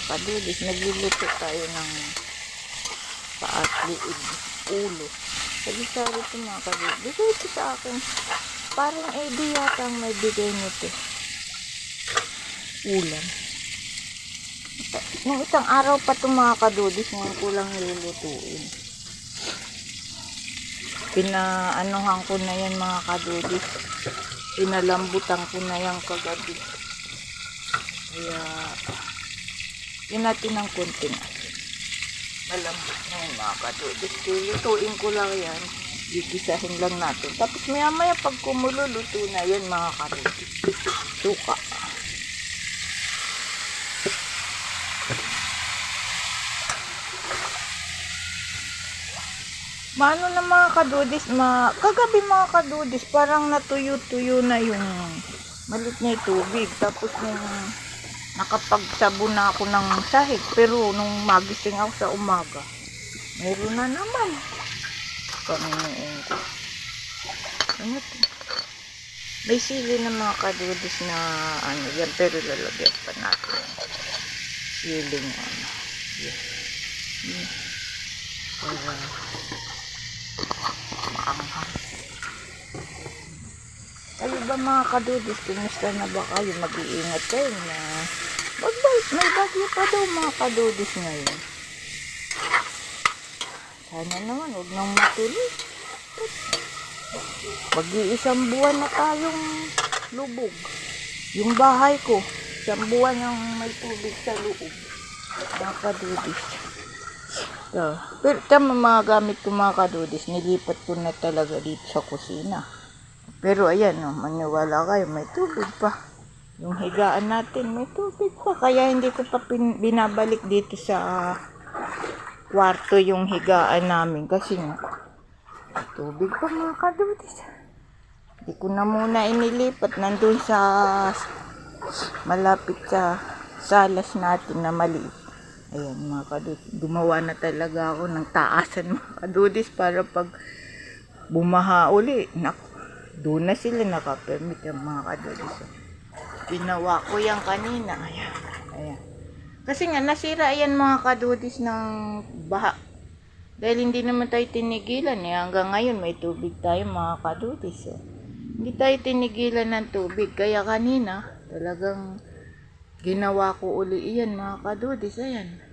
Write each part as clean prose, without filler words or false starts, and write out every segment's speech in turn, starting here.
kadudis. Nagluluto tayo ng paat, liig, ulo. Sabi ito mga kadudis. Bigay ito sa akin. Parang Eddie yata ang may bigay nito. Ulam. Nung isang araw pa ito mga kadudis, ngayon ko lang lulutuin. Pinaanohan ko na yan mga kadudis. Pinalambutan ko na yan kagabi. Kaya, yun natin ng konting asin. Malambot na yun mga kadudis. Lutuin ko lang yan. Gigisahin lang natin. Tapos maya maya pag kumulo, luto na yan mga kadudis. Suka. Maano na mga kadudis, kagabi mga kadudis, parang natuyo-tuyo na yung malit na tubig. Tapos nung nakapagsabon na ako ng sahig, pero nung magising ako sa umaga, meron na naman. Panginoon ko. Ano to? May sili na mga kadudis na ano yan, pero lalagyan pa natin. Siling ano. Yes. Para maanghang. Kayo ba mga kadudis, kumusta na ba kayo? Mag-iingat kayo na may bagyo pa daw mga kadudis ngayon. Sana naman, huwag nang matuloy. Mag-iisang buwan na tayong lubog. Yung bahay ko, isang buwan ang may tubig sa loob. Mga kadudis. Pero tama mga gamit ko mga kadudis, nilipat ko na talaga dito sa kusina. Pero ayan o, maniwala kayo, may tubig pa. Yung higaan natin, may tubig pa. Kaya hindi ko pa binabalik dito sa kwarto yung higaan namin. Kasi nga, may tubig pa mga kadudis. Hindi ko na muna inilipat. Nandun sa malapit sa salas natin na maliit. Ayan mga kadudis, gumawa na talaga ako ng taasan mga kadudis para pag bumaha uli, doon na sila nakapermit yung mga kadudis. Ginawa ko yan kanina. Ayan. Kasi nga nasira yan mga kadudis ng baha. Dahil hindi naman tayo tinigilan hanggang ngayon may tubig tayo mga kadudis. Hindi tayo tinigilan ng tubig. Kaya kanina talagang ginawa ko uli iyan mga kadudis. Ayan.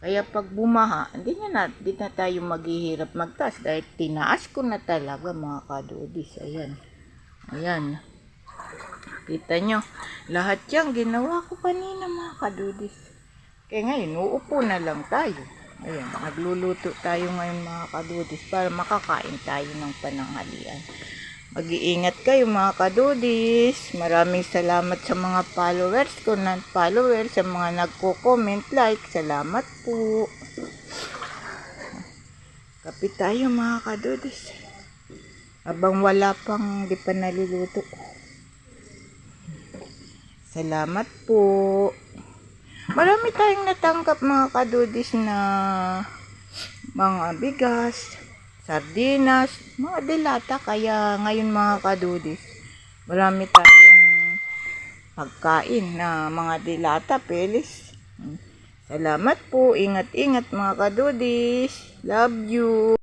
Kaya pag bumaha, hindi na tayo maghihirap magtaas. Dahil tinaas ko na talaga mga kadudis. Ayan. Ayan. Kita nyo. Lahat yan ginawa ko kanina mga kadudis. Kaya ngayon, uupo na lang tayo. Ayan. Nagluluto tayo ngayon mga kadudis para makakain tayo ng pananghalian. Mag-iingat kayo mga kadudis. Maraming salamat sa mga followers ko, non-followers, sa mga nagko-comment, like. Salamat po. Kape tayo mga kadudis. Habang wala pang di pa naluluto. Salamat po. Marami tayong natanggap mga kadudis na mga bigas, sardinas, mga dilata. Kaya ngayon mga kadudis, marami tayong pagkain na mga dilata, pelis. Salamat po. Ingat-ingat mga kadudis. Love you.